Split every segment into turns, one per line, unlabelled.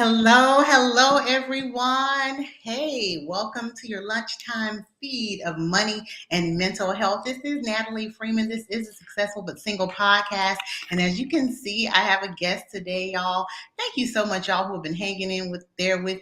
Hello, everyone. Hey, welcome to your lunchtime feed of money and mental health. This is Natalie Freeman. This is a Successful but Single podcast. And as you can see, I have a guest today, y'all. Thank you so much, y'all, who have been hanging in with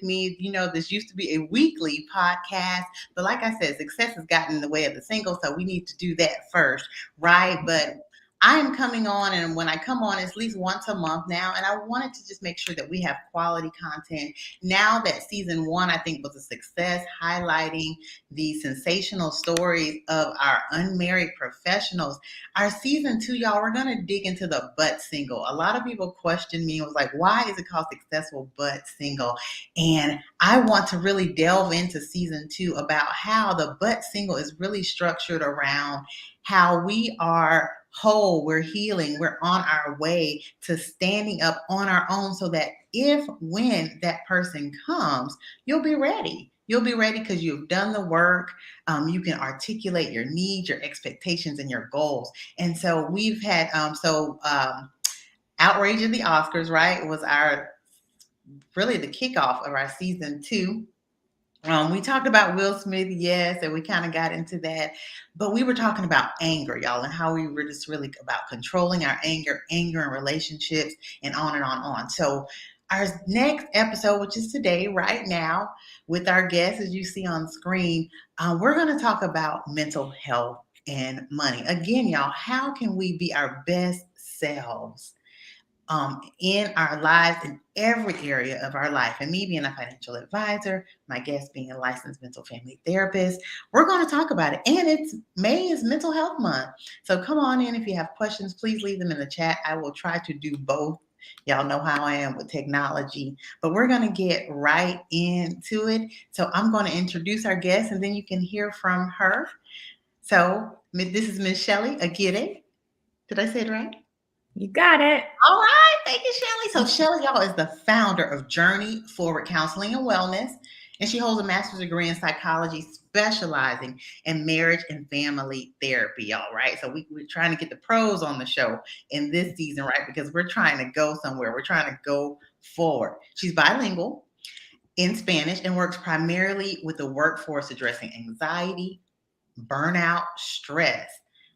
me. You know, this used to be a weekly podcast, but like I said, success has gotten in the way of the single, so we need to do that first, right? But I'm coming on, and when I come on, it's at least once a month now, and I wanted to just make sure that we have quality content. Now that season 1, I think, was a success, highlighting the sensational stories of our unmarried professionals. Our season 2, y'all, we're going to dig into the but single. A lot of people questioned me and was like, why is it called Successful But Single? And I want to really delve into season 2 about how the but single is really structured around how we are whole, we're healing, we're on our way to standing up on our own, so that when that person comes, you'll be ready. You'll be ready because you've done the work. You can articulate your needs, your expectations, and your goals. And so we've had Outrage of the Oscars, right, was really the kickoff of our season 2. We talked about Will Smith, yes, and we kind of got into that, but we were talking about anger, y'all, and how we were just really about controlling our anger in relationships, and on and on and on. So our next episode, which is today, right now, with our guest, as you see on screen, we're going to talk about mental health and money. Again, y'all, how can we be our best selves in our lives, in every area of our life? And me being a financial advisor, my guest being a licensed mental family therapist, we're going to talk about it. And May is Mental Health Month. So come on in. If you have questions, please leave them in the chat. I will try to do both. Y'all know how I am with technology, but we're going to get right into it. So I'm going to introduce our guest, and then you can hear from her. So this is Ms. Sheli Aguirre. Did I say it right?
You got it.
All right. Thank you, Sheli. So Sheli, y'all, is the founder of Journey Forward Counseling and Wellness, and she holds a master's degree in psychology, specializing in marriage and family therapy, y'all, right? So we're trying to get the pros on the show in this season, right? Because we're trying to go somewhere. We're trying to go forward. She's bilingual in Spanish and works primarily with the workforce, addressing anxiety, burnout, stress,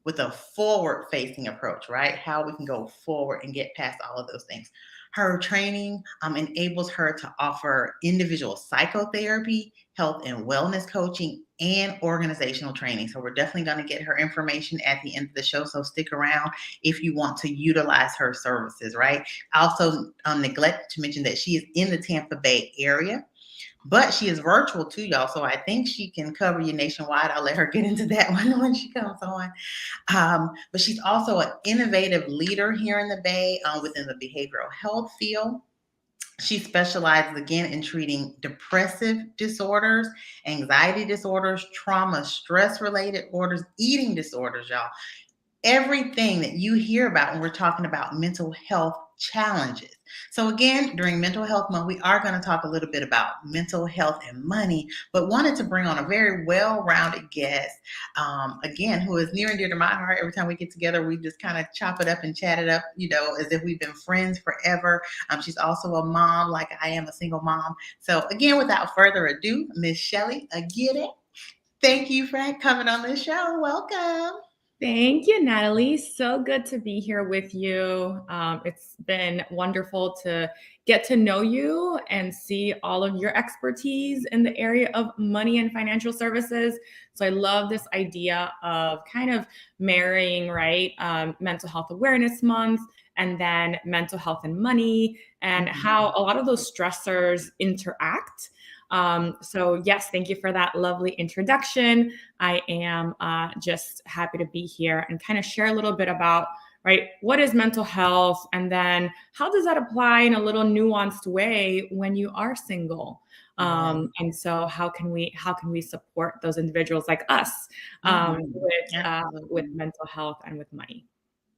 with a forward-facing approach, right? How we can go forward and get past all of those things. Her training enables her to offer individual psychotherapy, health and wellness coaching, and organizational training. So we're definitely going to get her information at the end of the show. So stick around if you want to utilize her services, right? I also neglected to mention that she is in the Tampa Bay area, but she is virtual too, y'all. So I think she can cover you nationwide. I'll let her get into that one when she comes on. But she's also an innovative leader here in the Bay within the behavioral health field. She specializes, again, in treating depressive disorders, anxiety disorders, trauma, stress-related disorders, eating disorders, y'all. Everything that you hear about when we're talking about mental health challenges. So again, during Mental Health Month, we are going to talk a little bit about mental health and money, but wanted to bring on a very well-rounded guest, again, who is near and dear to my heart. Every time we get together, we just kind of chop it up and chat it up, you know, as if we've been friends forever. She's also a mom, like I am, a single mom. So again, without further ado, Miss Sheli Aguirre, thank you for coming on the show. Welcome.
Thank you, Natalie. So good to be here with you. It's been wonderful to get to know you and see all of your expertise in the area of money and financial services. So I love this idea of kind of marrying, right, Mental Health Awareness Month and then mental health and money, and how a lot of those stressors interact. So yes, thank you for that lovely introduction. I am just happy to be here and kind of share a little bit about, right, what is mental health, and then how does that apply in a little nuanced way when you are single? And so how can we support those individuals like us with mental health and with money?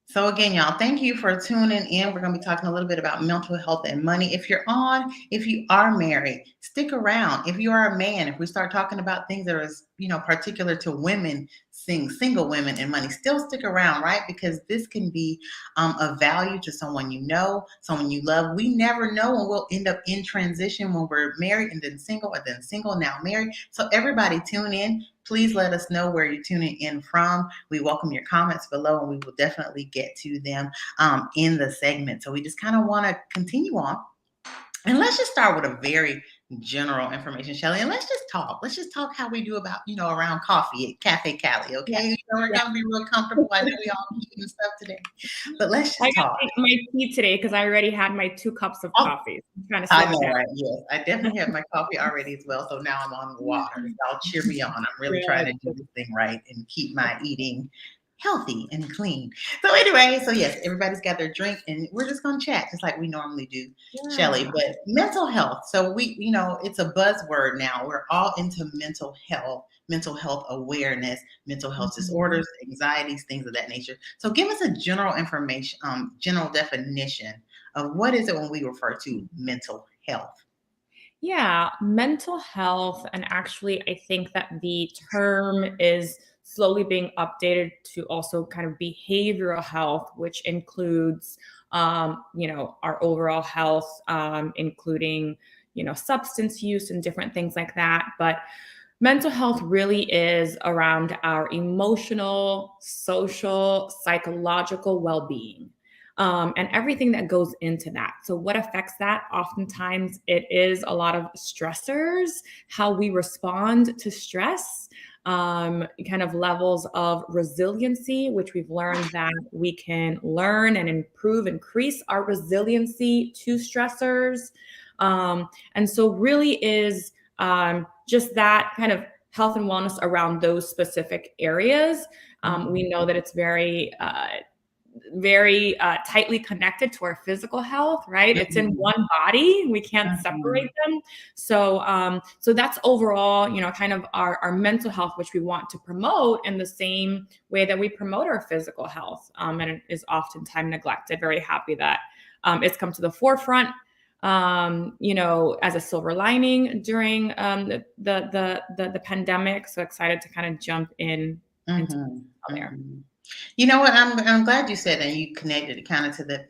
So again, y'all, thank you for tuning in. We're going to be talking a little bit about mental health and money. If you are married, stick around. If you are a man, if we start talking about things that are, particular to women, single women and money, still stick around, right? Because this can be of value to someone you know, someone you love. We never know when we'll end up in transition when we're married and then single, now married. So everybody tune in. Please let us know where you're tuning in from. We welcome your comments below, and we will definitely get to them in the segment. So we just kind of want to continue on. And let's just start with a very general information, Shelley. And let's just talk. Let's just talk how we do about, around coffee at Cafe Cali, okay?
Yeah.
We're going to be real comfortable. I know we all eating stuff today. But let's
I
just
got
talk.
my tea today because I already had my 2 cups of coffee. I'm trying to slow
I know,
it down.
right? Yes, I definitely have my coffee already as well. So now I'm on water. Y'all cheer me on. I'm really trying to do this thing right and keep my eating healthy and clean. So anyway, so yes, everybody's got their drink and we're just going to chat just like we normally do, Shelley. But mental health. So it's a buzzword now. We're all into mental health awareness, mental health disorders, anxieties, things of that nature. So give us a general definition of what is it when we refer to mental health.
Yeah, mental health. And actually, I think that the term is slowly being updated to also kind of behavioral health, which includes, our overall health, including, substance use and different things like that. But mental health really is around our emotional, social, psychological well being. And everything that goes into that. So, what affects that? Oftentimes, it is a lot of stressors, how we respond to stress, kind of levels of resiliency, which we've learned that we can learn and improve, increase our resiliency to stressors. And so, really is just that kind of health and wellness around those specific areas. We know that it's very tightly connected to our physical health, right? Mm-hmm. It's in one body. We can't separate them. So that's overall, kind of our mental health, which we want to promote in the same way that we promote our physical health. And it is oftentimes neglected. Very happy that it's come to the forefront. As a silver lining during the pandemic. So excited to kind of jump in into there.
You know what? I'm glad you said that you connected it kind of to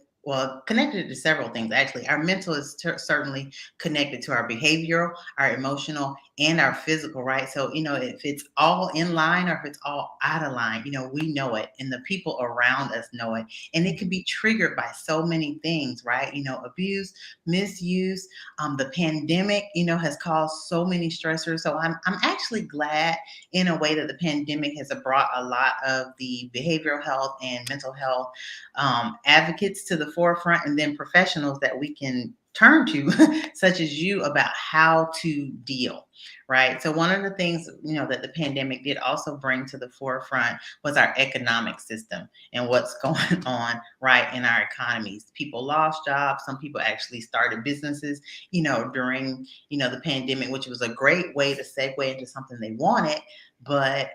connected to several things. Actually, our mental is certainly connected to our behavioral, our emotional, and our physical, right? So, if it's all in line or if it's all out of line, we know it and the people around us know it. And it can be triggered by so many things, right? Abuse, misuse, the pandemic, has caused so many stressors. So I'm actually glad in a way that the pandemic has brought a lot of the behavioral health and mental health advocates to the forefront, and then professionals that we can turn to, such as you, about how to deal, right? So one of the things, that the pandemic did also bring to the forefront was our economic system and what's going on, right, in our economies. People lost jobs. Some people actually started businesses, during, the pandemic, which was a great way to segue into something they wanted, but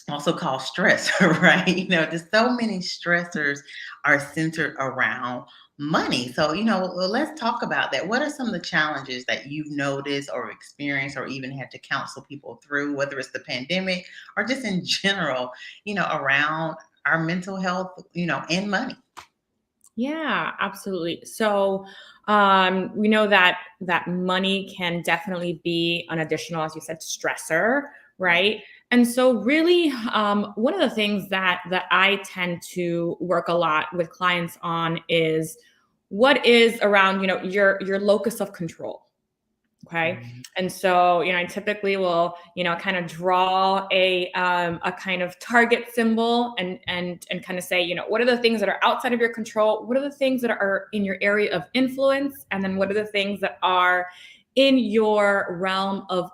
also called stress, right? Just so many stressors are centered around money. So, let's talk about that. What are some of the challenges that you've noticed or experienced or even had to counsel people through, whether it's the pandemic or just in general, around our mental health, and money?
Yeah, absolutely. So we know that money can definitely be an additional, as you said, stressor, right? And so really, one of the things that I tend to work a lot with clients on is what is around, your locus of control. Okay. Mm-hmm. And so, I typically will, kind of draw a kind of target symbol and kind of say, what are the things that are outside of your control? What are the things that are in your area of influence? And then what are the things that are in your realm of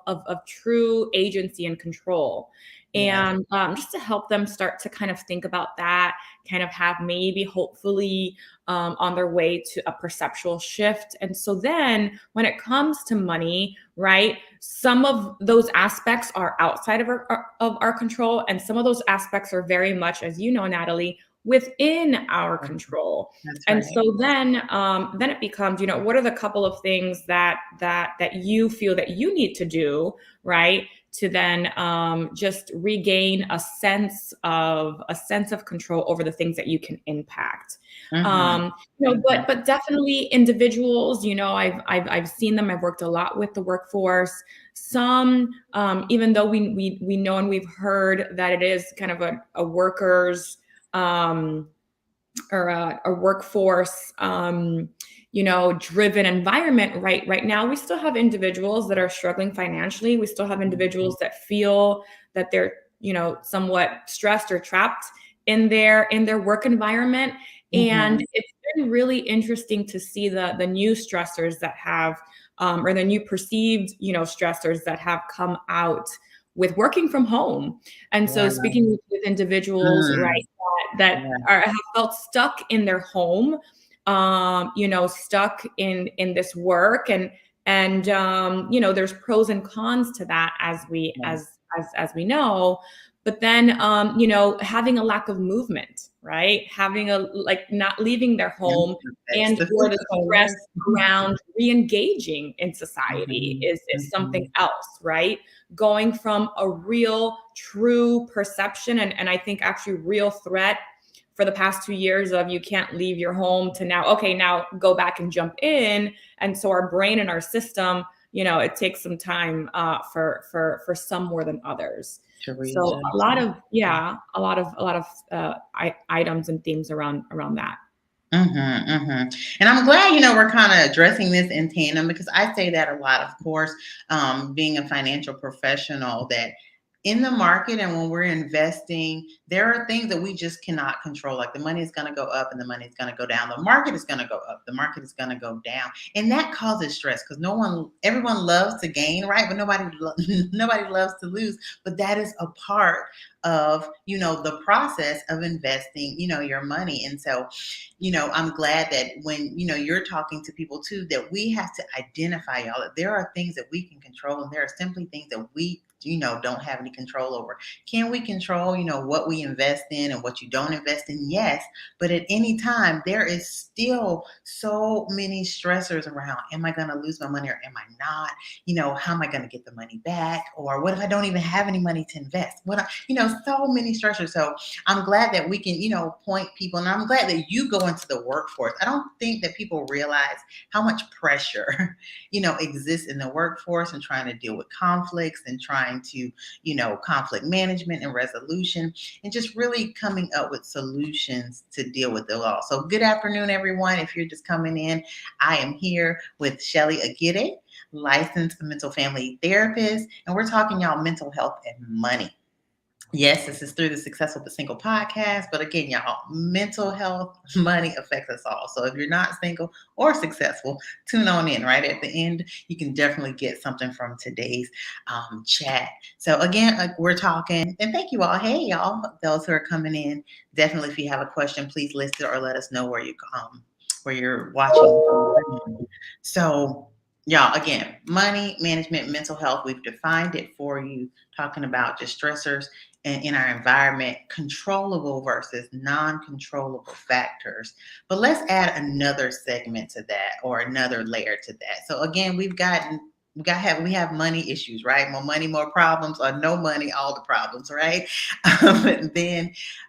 true agency and control? And just to help them start to kind of think about that, kind of have maybe hopefully on their way to a perceptual shift. And so then when it comes to money, right, some of those aspects are outside of our control. And some of those aspects are very much, as you know, Natalie, within our control.
That's
And
right.
so then it becomes, what are the couple of things that you feel that you need to do, right, to then just regain a sense of control over the things that you can impact.
Mm-hmm.
But definitely individuals, I've seen them. I've worked a lot with the workforce. Some, even though we know and we've heard that it is kind of a workers or a workforce driven environment right now, we still have individuals that are struggling financially. We still have individuals that feel that they're somewhat stressed or trapped in their work environment. And it's been really interesting to see the new stressors that have or the new perceived stressors that have come out with working from home. And so speaking with individuals, right, that have felt stuck in their home, stuck in this work, and there's pros and cons to that, as we know. But then having a lack of movement, right, having not leaving their home, and or the stress around re-engaging in society is something else, right? Going from a real true perception and I think actually real threat for the past 2 years of you can't leave your home, to now go back and jump in. And so our brain and our system, it takes some time for some more than others. So a lot of items and themes around that.
And I'm glad, we're kind of addressing this in tandem, because I say that a lot, of course, being a financial professional, that in the market and when we're investing, there are things that we just cannot control. Like the money is going to go up and the money is going to go down. The market is going to go up. The market is going to go down. And that causes stress, because everyone loves to gain, right? But nobody loves to lose. But that is a part of, the process of investing, your money. And so, I'm glad that when, you're talking to people too, that we have to identify, y'all, that there are things that we can control and there are simply things that we don't have any control over. Can we control, what we invest in and what you don't invest in? Yes. But at any time, there is still so many stressors around. Am I going to lose my money or am I not? How am I going to get the money back? Or what if I don't even have any money to invest? So many stressors. So I'm glad that we can, point people, and I'm glad that you go into the workforce. I don't think that people realize how much pressure, exists in the workforce, and trying to deal with conflicts and trying to, conflict management and resolution, and just really coming up with solutions to deal with it all. So good afternoon, everyone. If you're just coming in, I am here with Sheli Aguirre, licensed mental family therapist, and we're talking, y'all, mental health and money. Yes, this is through the Successful but Single podcast. But again, y'all, mental health, money affects us all. So if you're not single or successful, tune on in. Right at the end, you can definitely get something from today's chat. So again, we're talking, and thank you all. Hey, y'all, those who are coming in, definitely, if you have a question, please list it or let us know where you're watching. So, y'all, again, money management, mental health, we've defined it for you, talking about just stressors in our environment, controllable versus non-controllable factors. But let's add another segment to that, or another layer to that. So again, we have money issues, right? More money, more problems, or no money, all the problems, right?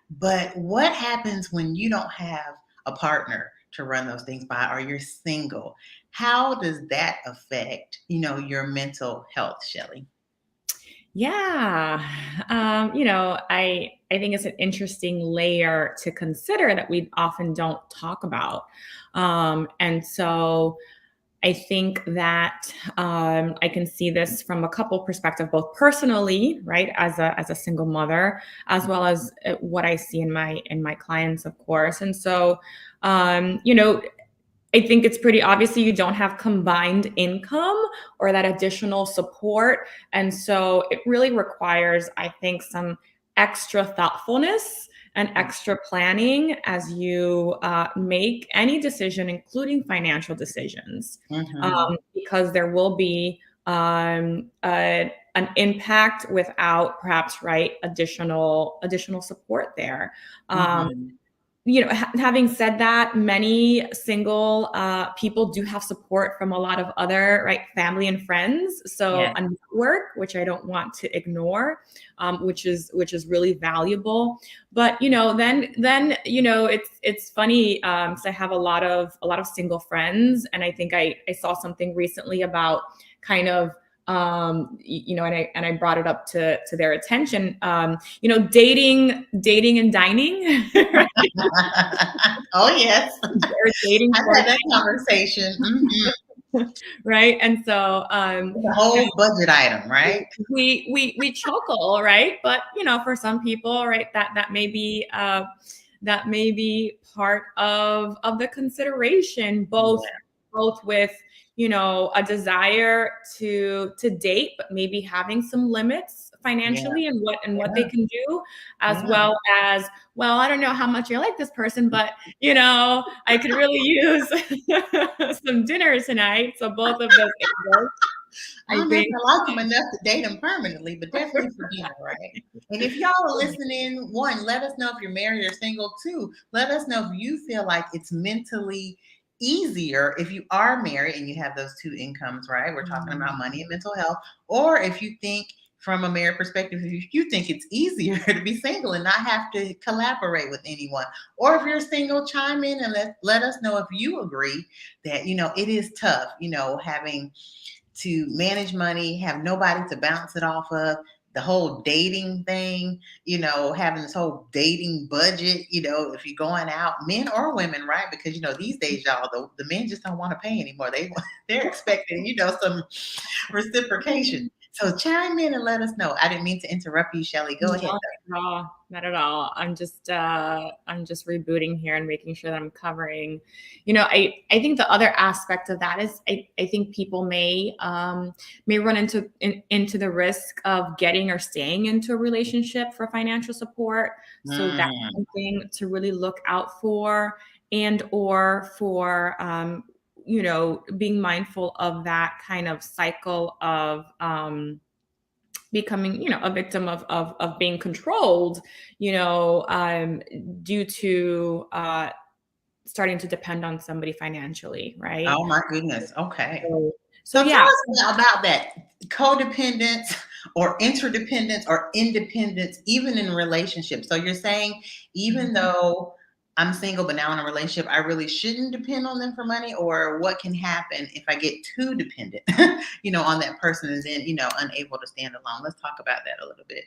But what happens when you don't have a partner to run those things by, or you're single? How does that affect, your mental health, Sheli?
Yeah. I think it's an interesting layer to consider that we often don't talk about. And so I think that I can see this from a couple perspectives, both personally, right, as a single mother, as well as what I see in my clients, of course. And so, I think it's pretty obvious you don't have combined income or that additional support. And so it really requires, I think, some extra thoughtfulness and extra planning as you make any decision, including financial decisions, because there will be an impact without perhaps, right, additional support there. Having said that, many single people do have support from a lot of other, right, family and friends. So
Yeah.
a network, which I don't want to ignore, which is really valuable. But then it's funny because I have a lot of single friends, and I think I saw something recently about kind of and I brought it up to their attention. Dating and dining.
Oh, yes.
They're dating
I've
for
had that conversation.
right. And so
It's a whole budget item, right?
we chuckle, right? But for some people, right, that may be part of the consideration, both with a desire to date, but maybe having some limits
Yeah.
financially and what they
Yeah.
can do, as
Yeah.
well as, well, I don't know how much I like this person, but I could really use some dinner tonight. So both of those angles, I
I'll never
think.
like him enough to date him permanently, but definitely for dinner, right? And if y'all are listening, one, let us know if you're married or single. Two, let us know if you feel like it's mentally easier if you are married and you have those two incomes, right? We're talking about money and mental health. Or if you think from a married perspective, if you think it's easier to be single and not have to collaborate with anyone. Or if you're single, chime in and let us know if you agree that, it is tough, having to manage money, have nobody to bounce it off of, the whole dating thing, having this whole dating budget, if you're going out, men or women, right? Because these days, y'all, the men just don't want to pay anymore. They're expecting, some reciprocation. So chime in and let us know. I didn't mean to interrupt you, Shelley. Go ahead.
Not at all. I'm just rebooting here and making sure that I'm covering. I think the other aspect of that is I think people may run into the risk of getting or staying into a relationship for financial support. So that's something to really look out for, and or for being mindful of that kind of cycle of becoming a victim of being controlled, due to starting to depend on somebody financially, right?
Oh my goodness. Okay.
So
So tell
yeah.
us about that codependence or interdependence or independence, even in relationships. So you're saying, even though I'm single, but now in a relationship, I really shouldn't depend on them for money, or what can happen if I get too dependent, on that person and then, unable to stand alone. Let's talk about that a little bit.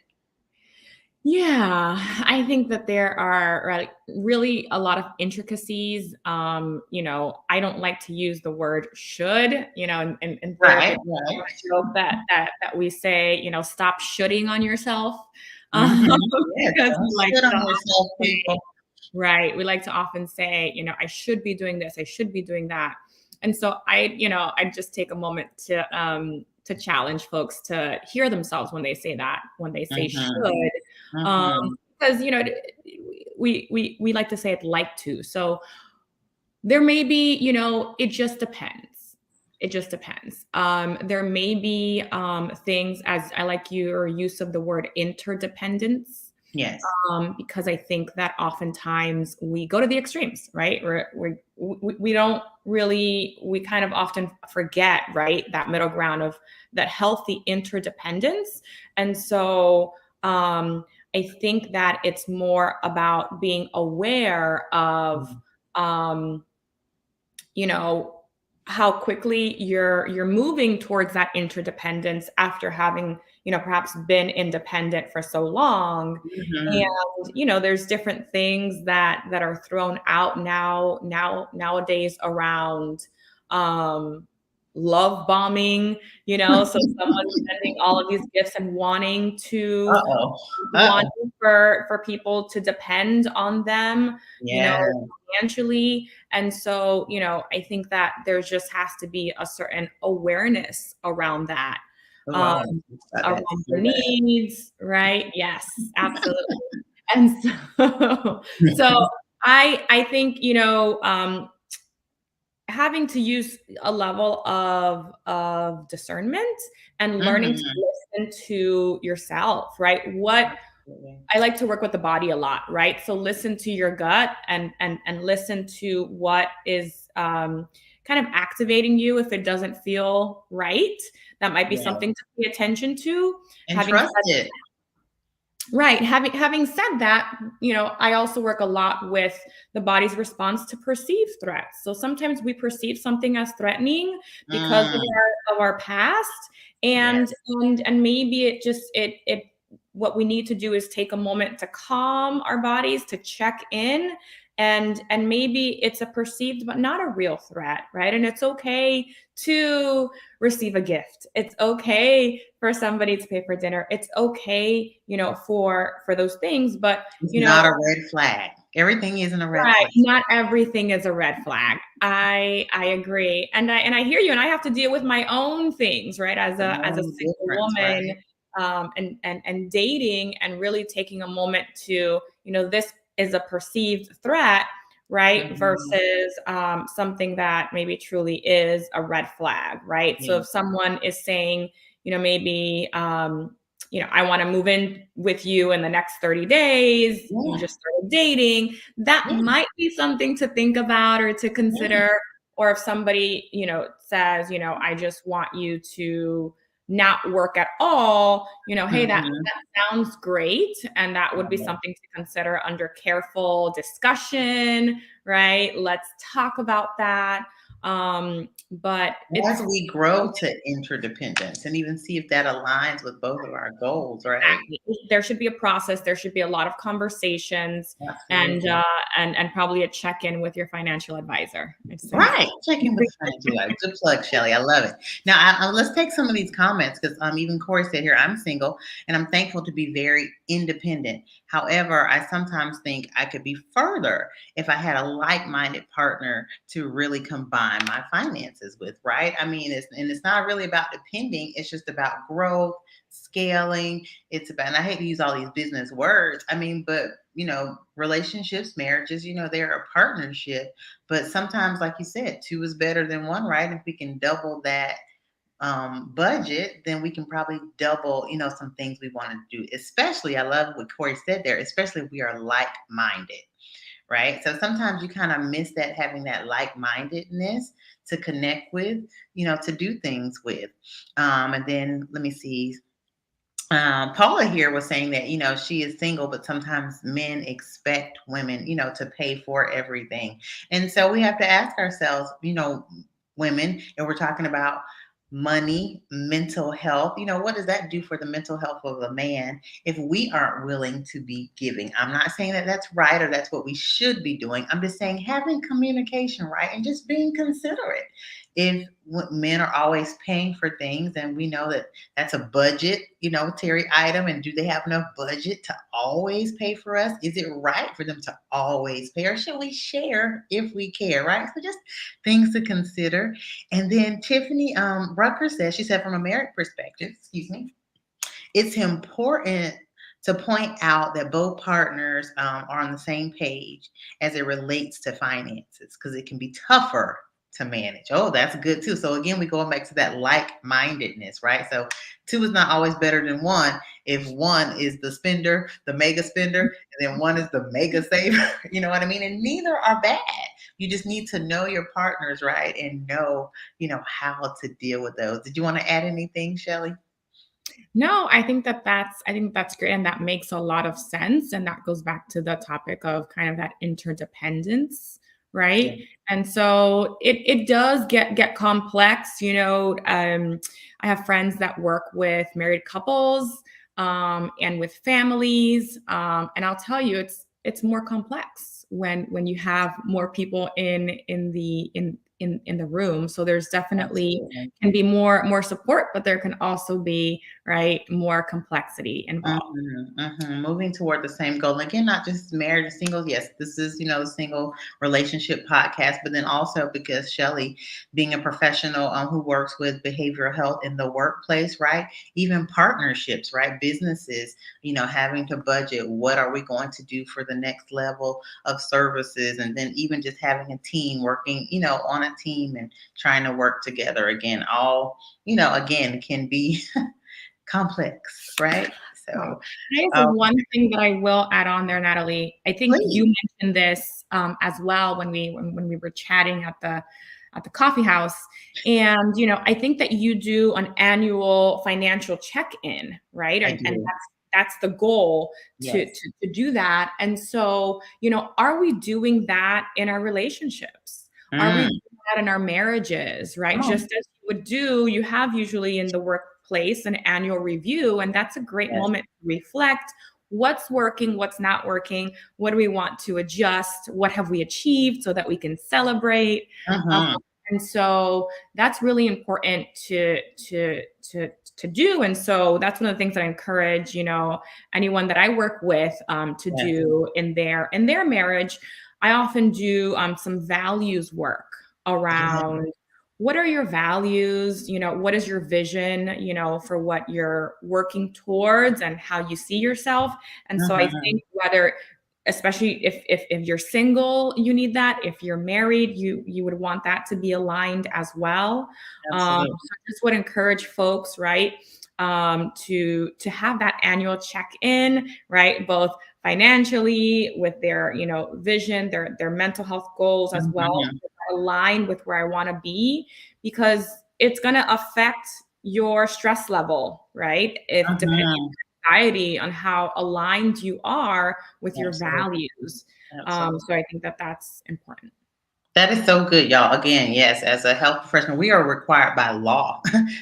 Yeah, I think that there are really a lot of intricacies. I don't like to use the word should, in therapy,
Right. Right.
joke that we say, stop shoulding on yourself.
Mhm. Yes.
Because
Don't
we like
sit
to
on
often
yourself,
say,
people.
right, we like to often say, I should be doing this, I should be doing that. And so I just take a moment to challenge folks to hear themselves when they say that, when they say
Mhm.
should,
Mhm.
because we like to say it like to. So there may be, it just depends. It just depends. There may be things, as I like your use of the word interdependence,
Yes.
because I think that oftentimes we go to the extremes, right? We don't really, we kind of often forget, right, that middle ground of that healthy interdependence. And so I think that it's more about being aware of, um, how quickly you're moving towards that interdependence after having perhaps been independent for so long.
Mhm.
And there's different things that are thrown out nowadays around um love bombing, so someone sending all of these gifts and
Uh-oh. Uh-oh.
wanting for people to depend on them,
Yeah.
financially. And so, I think that there just has to be a certain awareness around that,
Oh, I
um,
want to talk about
around
that
the
so bad.
needs, right? Yes, absolutely. And so, so I think, having to use a level of discernment and learning to
Mhm.
listen to yourself, right? I like to work with the body a lot, right? So listen to your gut and listen to what is kind of activating you if it doesn't feel right. That might be
Yeah.
something to pay attention to.
And
Having
trust
said
it.
Right. Having said that, I also work a lot with the body's response to perceived threats. So sometimes we perceive something as threatening because of
Mm,
our past,
yes.
and maybe it what we need to do is take a moment to calm our bodies, to check in, and maybe it's a perceived but not a real threat, right? And it's okay to receive a gift. It's okay for somebody to pay for dinner. It's okay, for those things, but
It's not a red flag. Everything isn't a red
right,
flag.
not everything is a red flag. I agree. And I hear you, and I have to deal with my own things, right? As a
Knowing the
single
difference,
woman,
right?
and dating and really taking a moment to, this is a perceived threat, right?
Mhm.
Versus something that maybe truly is a red flag, right? So
Yeah.
if someone is saying, maybe I want to move in with you in the next 30 days, you
Yeah.
just started dating, that
Yeah.
might be something to think about or to
Yeah.
consider. Or if somebody, says, I just want you to not work at all, hey, that
Mhm.
sounds great. And that would be
Yeah.
something to consider under careful discussion, right? Let's talk about that. But
As
it's
we grow to interdependence and even see if that aligns with both of our goals, right?
exactly. There should be a process. There should be a lot of conversations, and
Absolutely.
probably a check-in with your financial advisor. I'd say.
Right. Check in with the financial advisor. Good plug, Shelley. I love it. Now, let's take some of these comments because even Corey said here, I'm single and I'm thankful to be very independent. However, I sometimes think I could be further if I had a like minded partner to really combine my finances with, right? I mean, it's not really about depending, it's just about growth, scaling. It's about, and I hate to use all these business words. I mean, but relationships, marriages, they're a partnership, but sometimes, like you said, two is better than one, right? If we can double that budget, then we can probably double, some things we want to do. Especially, I love what Corey said there, especially if we are like minded, right? So sometimes you kind of miss that, having that like mindedness to connect with, to do things with. And then let me see. Paula here was saying that she is single, but sometimes men expect women to pay for everything, and so we have to ask ourselves, women, and we're talking about money, mental health. What does that do for the mental health of a man if we aren't willing to be giving? I'm not saying that that's right or that's what we should be doing. I'm just saying having communication, right, and just being considerate. If men are always paying for things, and we know that that's a budget, Terry item. And do they have enough budget to always pay for us? Is it right for them to always pay? Or should we share if we care, right? So just things to consider. And then Tiffany Rucker says, she said, from a married perspective, excuse me, it's important to point out that both partners are on the same page as it relates to finances because it can be tougher to manage. Oh, that's good too. So again, we going back to that like-mindedness, right? So two is not always better than one. If one is the spender, the mega spender, and then one is the mega saver, you know what I mean? And neither are bad. You just need to know your partners, right? And know, how to deal with those. Did you want to add anything, Shelley?
No, I think that's great, and that makes a lot of sense, and that goes back to the topic of kind of that interdependence,
Yeah.
right? And so it does get complex. I have friends that work with married couples, and with families, and I'll tell you, it's more complex when you have more people in the room. So there's definitely
Absolutely.
can be more support, but there can also be, right, more complexity involved.
Moving toward the same goal. Again, not just married or single. Yes, this is, the single relationship podcast, but then also because Shelley, being a professional who works with behavioral health in the workplace, right? Even partnerships, right? Businesses, having to budget. What are we going to do for the next level of services? And then even just having a team working, on a team and trying to work together again, all, again, can be complex, right?
Wow.
So,
There is
um,
one thing that I will add on there, Natalie. I think
please.
you mentioned this as well when we were chatting at the coffee house. And I think that you do an annual financial check-in, right?
I
And
do.
that's the goal
Yes.
to do that. And so, are we doing that in our relationships? Are we
Mm,
doing that in our marriages, right?
come
Just
on.
as you have usually in the workplace an annual review, and that's a great
Yes.
moment to reflect what's working, what's not working, what do we want to adjust, what have we achieved so that we can celebrate. Um,
Mm-hmm.
and so that's really important to do. And so that's one of the things that I encourage, anyone that I work with to
Yes.
do in their marriage. I often do some values work
Yes.
around what are your values, what is your vision, for what you're working towards and how you see yourself. And so I
Mm-hmm.
think whether especially if you're single, you need that. If you're married, you would want that to be aligned as well.
Absolutely.
So I just would encourage folks, right, to have that annual check-in, right, both financially with their vision, their mental health goals as well,
Mm-hmm.
align with where I want to be, because it's going to affect your stress level, right? If depending
Mm-hmm.
on anxiety, on how aligned you are with your
Absolutely.
values.
Absolutely.
So I think that that's important.
That is so good, y'all. Again, yes, as a health professional, we are required by law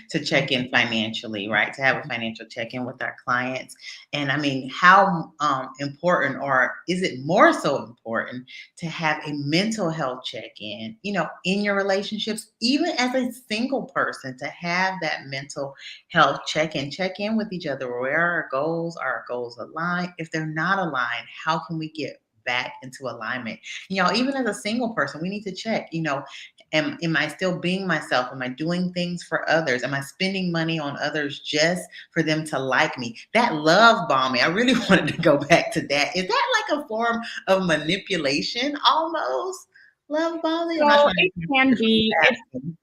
to check in financially, right? To have a financial check in with our clients. And I mean, how important, or is it more so important to have a mental health check in, in your relationships, even as a single person, to have that mental health check in with each other? Where are our goals aligned? If they're not aligned, how can we get back into alignment? Even as a single person, we need to check, am I still being myself? Am I doing things for others? Am I spending money on others just for them to like me? That love bombing, I really wanted to go back to that. Is that like a form of manipulation almost? Love bombing? I'm not
So
trying
it
to
can be
asking.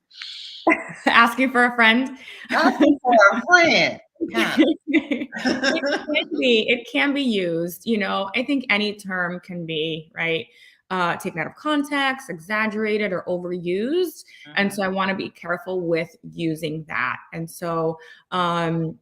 asking for a friend.
Asking for a friend, kind
It can be used. I think any term can be, right, taken out of context, exaggerated, or overused. And so I
of.
want to be careful with using that. And so, the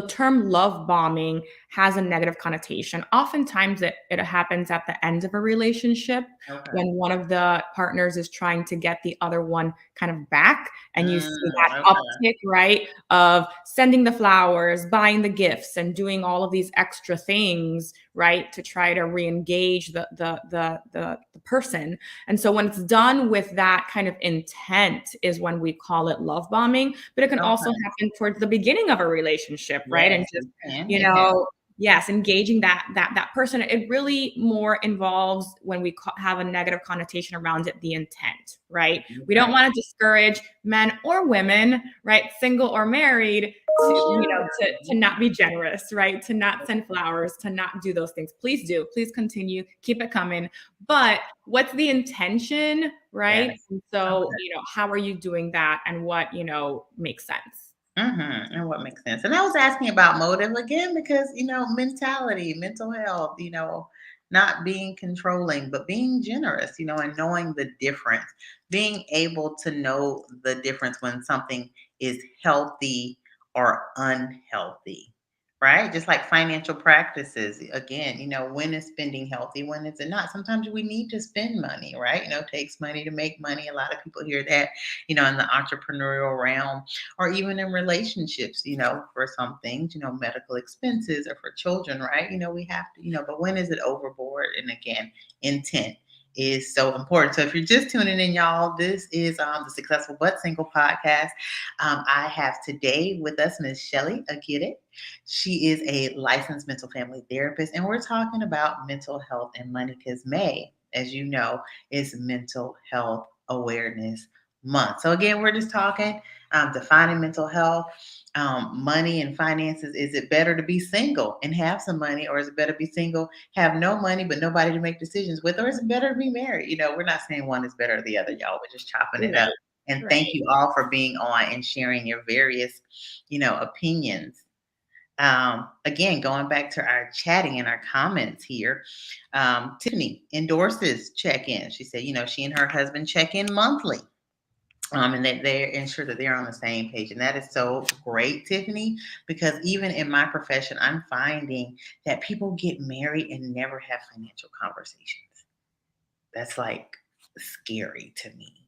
term love bombing has a negative connotation. Oftentimes it happens at the end of a relationship
Okay.
when one of the partners is trying to get the other one kind of back, and you see that
Okay.
uptick, right, of sending the flowers, buying the gifts, and doing all of these extra things, right, to try to re-engage the person. And so when it's done with that kind of intent is when we call it love bombing. But it can also
Okay.
happen towards the beginning of a relationship, right, and
Yes,
just
it can.
you
It has.
know yes, engaging that person. It really more involves, when we have a negative connotation around it, the intent, right? We don't
Okay.
want to discourage men or women, right, single or married, to not be generous, right, to not send flowers, to not do those things. Please do. Please continue. Keep it coming. But what's the intention, right?
Yes.
And so,
Okay.
how are you doing that, and what makes sense?
And what makes sense. And I was asking about motive again because, mentality, mental health, not being controlling, but being generous, and knowing the difference, being able to know the difference when something is healthy or unhealthy, right? Just like financial practices. Again, when is spending healthy, when is it not? Sometimes we need to spend money, right? It takes money to make money. A lot of people hear that, in the entrepreneurial realm, or even in relationships, for some things, medical expenses, or for children, right? We have to, but when is it overboard? And again, intent is so important. So if you're just tuning in, y'all, this is the Successful But Single podcast. I have today with us Ms. Sheli Aguirre. She is a licensed mental family therapist, and we're talking about mental health and money because May, as you know, is Mental Health Awareness Month. So again, we're just talking defining mental health, money and finances. Is it better to be single and have some money, or is it better to be single, have no money, but nobody to make decisions with, or is it better to be married? We're not saying one is better than the other, y'all. We're just chopping it
Right.
up And thank
Right.
you all for being on and sharing your various, opinions. Again, going back to our chatting and our comments here, Tiffany endorses check-in. She said, she and her husband check in monthly. And that they ensure that they're on the same page. And that is so great, Tiffany, because even in my profession, I'm finding that people get married and never have financial conversations. That's like scary to me.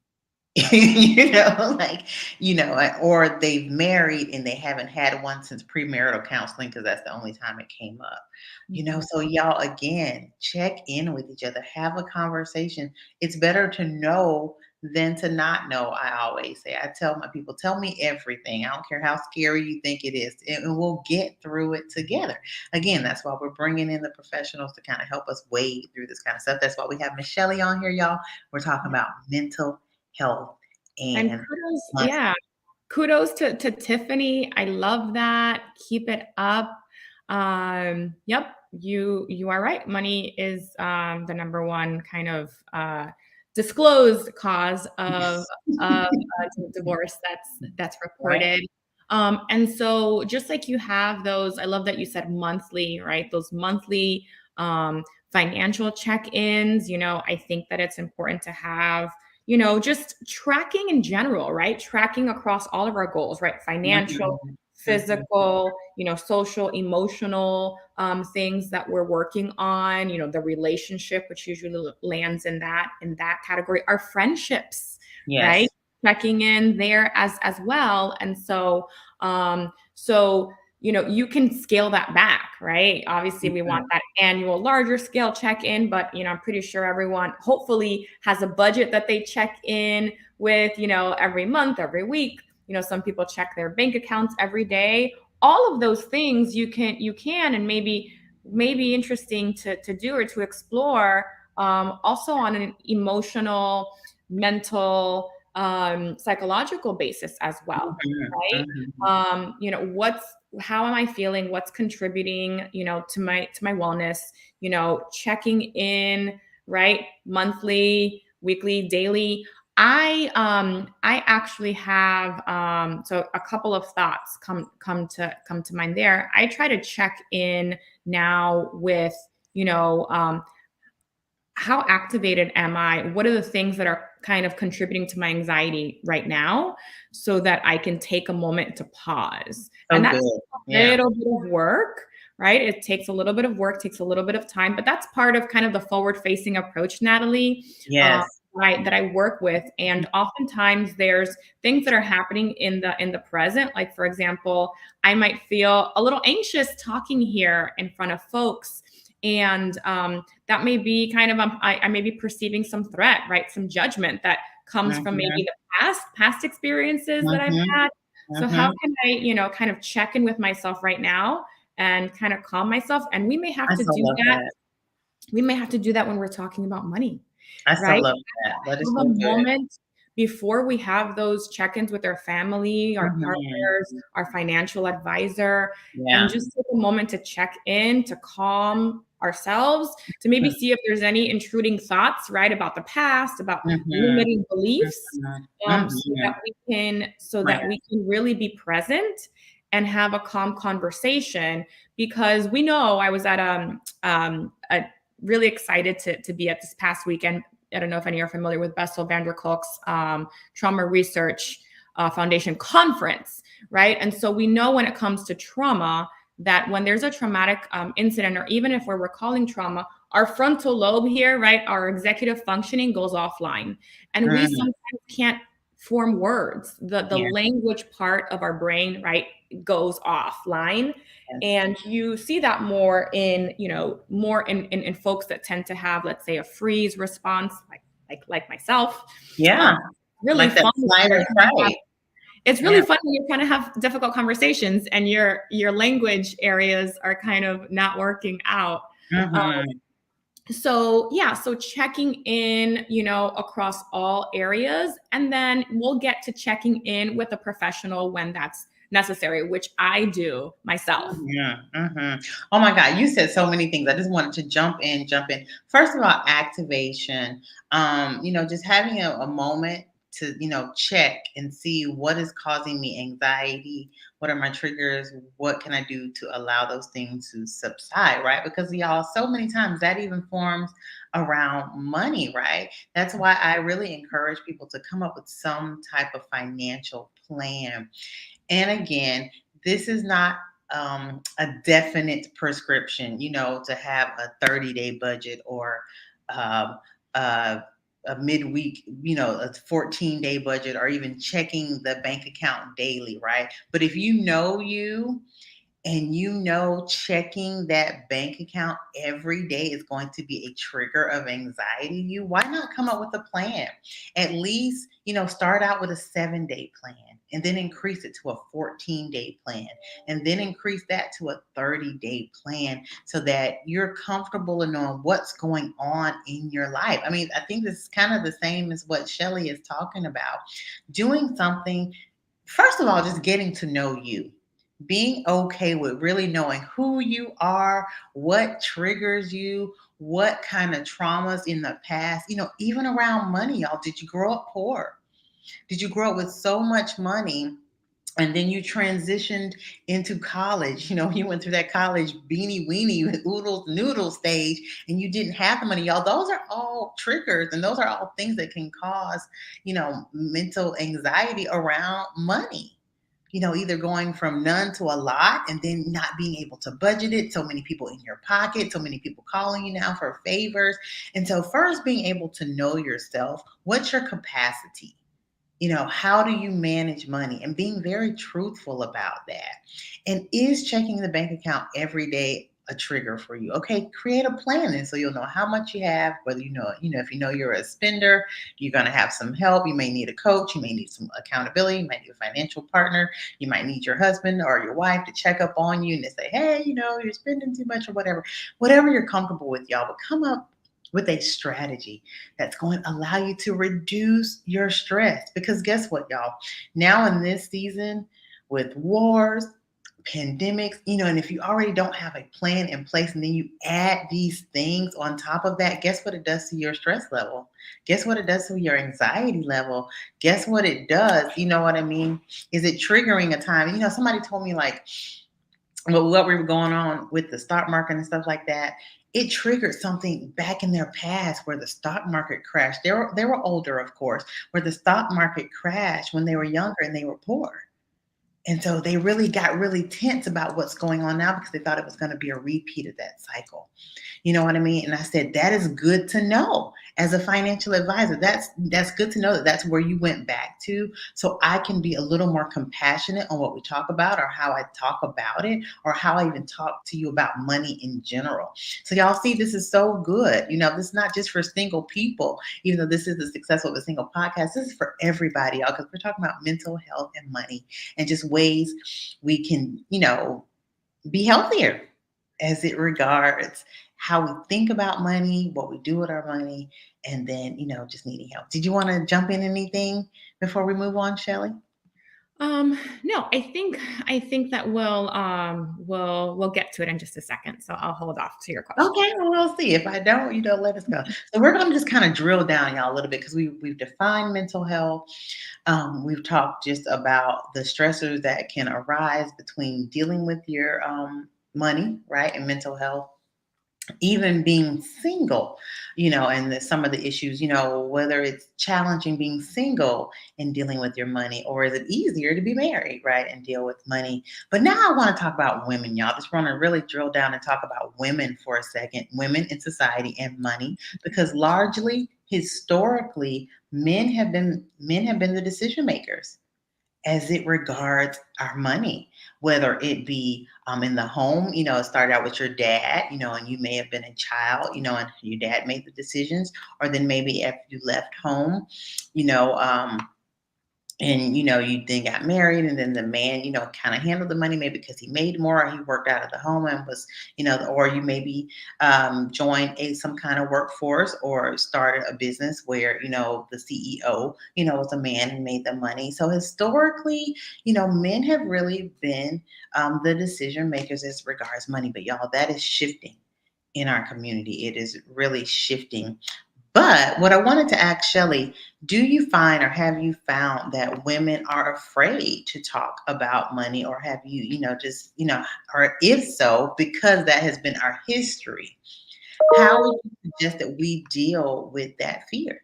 Or they've married and they haven't had one since premarital counseling because that's the only time it came up.
Mhm.
So y'all, again, check in with each other, have a conversation. It's better to know than to not know. I always say, I tell my people, tell me everything. I don't care how scary you think it is, and we'll get through it together. Again, that's why we're bringing in the professionals to kind of help us wade through this kind of stuff. That's why we have Miss Sheli on here, y'all. We're talking about mental health
And
and
kudos,
months.
yeah, kudos to Tiffany. I love that. Keep it up. Yep, you are right. Money is the number one kind of disclosed cause of divorce that's
Right?
reported. And so just like you have those, I love that you said monthly, right? Those monthly financial check-ins. I think that it's important to have just tracking in general, right? Tracking across all of our goals, right? Financial,
Mhm, mhm.
physical, social, emotional things that we're working on, the relationship, which usually lands in that category, our friendships, right?
Yes.
Checking in there as well. And so you can scale that back, right? Obviously, we want
Mhm.
that annual, larger scale check in, but I'm pretty sure everyone hopefully has a budget that they check in with, every month, every week. Some people check their bank accounts every day. All of those things you can, and maybe interesting to do or to explore. Also on an emotional, mental, psychological basis as well,
Mhm,
right?
mhm.
What's how am I feeling? What's contributing, to my wellness? Checking in, right? Monthly, weekly, daily. I actually have so a couple of thoughts come to mind there. I try to check in now with, you know, um, how activated am I? What are the things that are kind of contributing to my anxiety right now so that I can take a moment to pause? And
So
that's
good.
a
Yeah.
little bit of work, right? It takes a little bit of work, takes a little bit of time, but that's part of kind of the forward facing approach, Natalie, um,
Yes.
that I work with. And oftentimes there's things that are happening in the present. Like, for example, I might feel a little anxious talking here in front of folks. And that may be kind of I may be perceiving some threat, right? Some judgment that comes from maybe
Mhm,
the past experiences that I've
mhm,
had. So how
mhm.
can I, kind of check in with myself right now and kind of calm myself? And we may have
I
to
so
do
love
that.
that.
We may have to do that when we're talking about money,
I so
right?
love that. That is
Have
so
a
good.
moment before we have those check-ins with our family, our
Mhm.
partners, our financial advisor, and
Yeah.
just take a moment to check in, to calm ourselves, to maybe
Mhm,
see if there's any intruding thoughts, right, about the past, about
mhm,
limiting beliefs,
mhm,
so that
mhm.
we can really be present and have a calm conversation. Because we know I was at a really excited to be at this past weekend. I don't know if any are familiar with Bessel van der Kolk's Trauma Research Foundation conference, right? And so we know when it comes to trauma that when there's a traumatic incident, or even if we're recalling trauma, our frontal lobe here, right, our executive functioning goes offline, and we
Mhm.
sometimes can't form words. The
Yeah.
language part of our brain, right, goes offline.
Yes.
And you see that more in folks that tend to have, let's say, a freeze response, like myself. Um,
Yeah.
really
Like that
fun when
flight
you're
or
trying to have
fright.
it's
Yeah.
really fun when you're trying to have difficult conversations and your language areas are kind of not working out. Um,
Mhm.
so yeah, so checking in, across all areas, and then we'll get to checking in with a professional when that's necessary, which I do myself.
Mhm, mhm. Oh my God, you said so many things. I just wanted to jump in. First of all, activation. Just having a moment check and see what is causing me anxiety, what are my triggers, what can I do to allow those things to subside, right? Because y'all, so many times that even forms around money, right? That's why I really encourage people to come up with some type of financial plan. And again, this is not a definite prescription, to have a 30-day budget or um, uh, a midweek, a 14-day budget, or even checking the bank account daily, right? But if you know you, and checking that bank account every day is going to be a trigger of anxiety to you, why not come up with a plan? At least, start out with a 7-day plan and then increase it to a 14-day plan and then increase that to a 30-day plan so that you're comfortable in knowing what's going on in your life. I mean, I think this is kind of the same as what Shelley is talking about. Doing something, first of all, just getting to know you, being okay with really knowing who you are, what triggers you, what kind of traumas in the past, even around money, y'all. Did you grow up poor? Did you grow up with so much money and then you transitioned into college? You went through that college beanie weenie oodles noodle stage and you didn't have the money, y'all. Those are all triggers and those are all things that can cause, mental anxiety around money. Either going from none to a lot and then not being able to budget it. So many people in your pocket, so many people calling you now for favors. And so, first, being able to know yourself. What's your capacity? How do you manage money, and being very truthful about that? And is checking the bank account every day a trigger for you? Okay, create a plan, and so you'll know how much you have, whether if you're a spender, you're going to have some help. You may need a coach, you may need some accountability, you might need a financial partner, you might need your husband or your wife to check up on you and to say, hey, you're spending too much or whatever you're comfortable with, y'all. But come up with a strategy that's going to allow you to reduce your stress. Because guess what, y'all? Now in this season with wars, pandemics, and if you already don't have a plan in place and then you add these things on top of that, guess what it does to your stress level? Guess what it does to your anxiety level? Guess what it does? You know what I mean? Is it triggering a time? Somebody told me, like, what we were going on with the stock market and stuff like that, it triggered something back in their past where the stock market crashed. They were older, of course, where the stock market crashed when they were younger and they were poor. And so they really got really tense about what's going on now because they thought it was going to be a repeat of that cycle. You know what I mean? And I said, that is good to know as a financial advisor. That's good to know that that's where you went back to. So I can be a little more compassionate on what we talk about or how I talk about it or how I even talk to you about money in general. So y'all see, this is so good. This is not just for single people, even though this is the Successful of a Single podcast. This is for everybody, y'all, because we're talking about mental health and money and just ways we can, be healthier as it regards how we think about money, what we do with our money, and then, just needing help. Did you want to jump in anything before we move on, Shelley?
No, I think that we'll get to it in just a second. So I'll hold off to your question.
Okay, well, we'll see. If I don't, let us know. So we're going to just kind of drill down, y'all, a little bit because we've defined mental health. We've talked just about the stressors that can arise between dealing with your money, right, and mental health. Even being single, and some of the issues, whether it's challenging being single and dealing with your money, or is it easier to be married, right, and deal with money. But now I want to talk about women, y'all. Just want to really drill down and talk about women for a second, women in society and money, because largely, historically, men have been the decision makers as it regards our money, whether it be in the home, it started out with your dad, and you may have been a child, and your dad made the decisions, or then maybe after you left home, you know, um, and you then got married and then the man kind of handled the money maybe because he made more or he worked out of the home and was or you maybe joined some kind of workforce or started a business where the CEO was a man and made the money. So historically, men have really been the decision makers as regards money. But y'all, that is shifting in our community. It is really shifting. But what I wanted to ask Shelley, do you find or have you found that women are afraid to talk about money, or have you, just, or if so, because that has been our history, how would you suggest that we deal with that fear?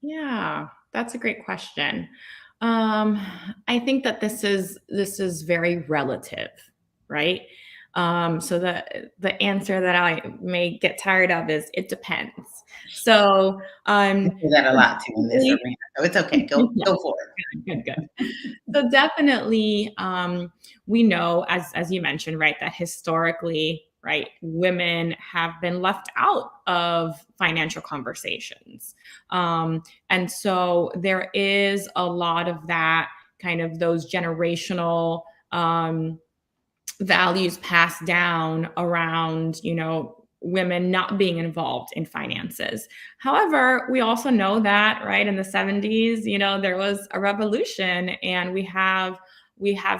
Yeah, that's a great question. Um, I think that this is very relative, right? So the answer that I may get tired of is it depends. So
I do that a lot too in this
definitely,
arena, so it's okay. Go
yeah,
go for
good, good. So definitely, we know, as you mentioned, right, that historically, right, women have been left out of financial conversations, and so there is a lot of that kind of those generational values passed down around, women not being involved in finances. However, we also know that, right, in the 70s, there was a revolution, and we have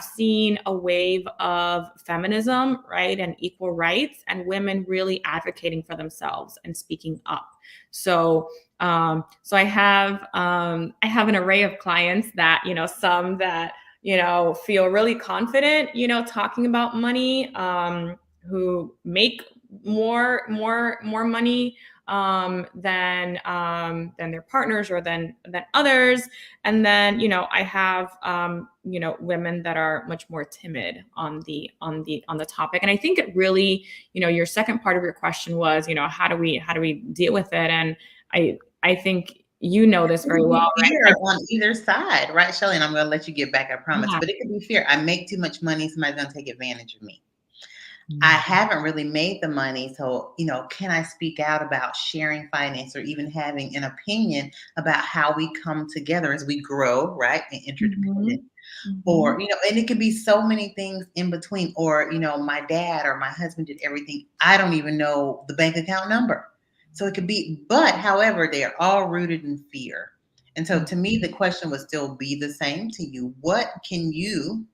seen a wave of feminism, right, and equal rights, and women really advocating for themselves and speaking up. So I have an array of clients that, some that feel really confident, talking about money, who make more money than their partners or than others. And then, I have women that are much more timid on the topic. And I think it really, your second part of your question was, how do we deal with it? And I think this
it. It
very
could
well,
be
right?
fear on either side, right, Shelley? And I'm going to let you get back, I promise.
Yeah.
But it could be fear. I make too much money, somebody's going to take advantage of me. I
Mhm.
haven't really made the money. So, can I speak out about sharing finance or even having an opinion about how we come together as we grow, right? And interdependent.
Mhm. Mhm.
Or, and it could be so many things in between. Or, my dad or my husband did everything. I don't even know the bank account number. So it could be, but however, they are all rooted in fear. And so to me, the question would still be the same to you. What can you,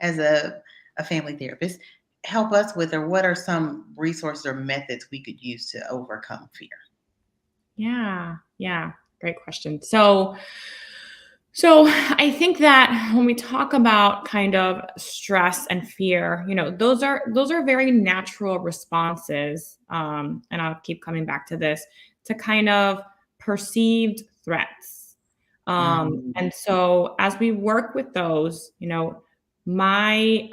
as a family therapist, help us with, or what are some resources or methods we could use to overcome fear?
Yeah, yeah, great question. So I think that when we talk about kind of stress and fear, those are very natural responses. And I'll keep coming back to this, to kind of perceived threats.
Mhm.
And so as we work with those, my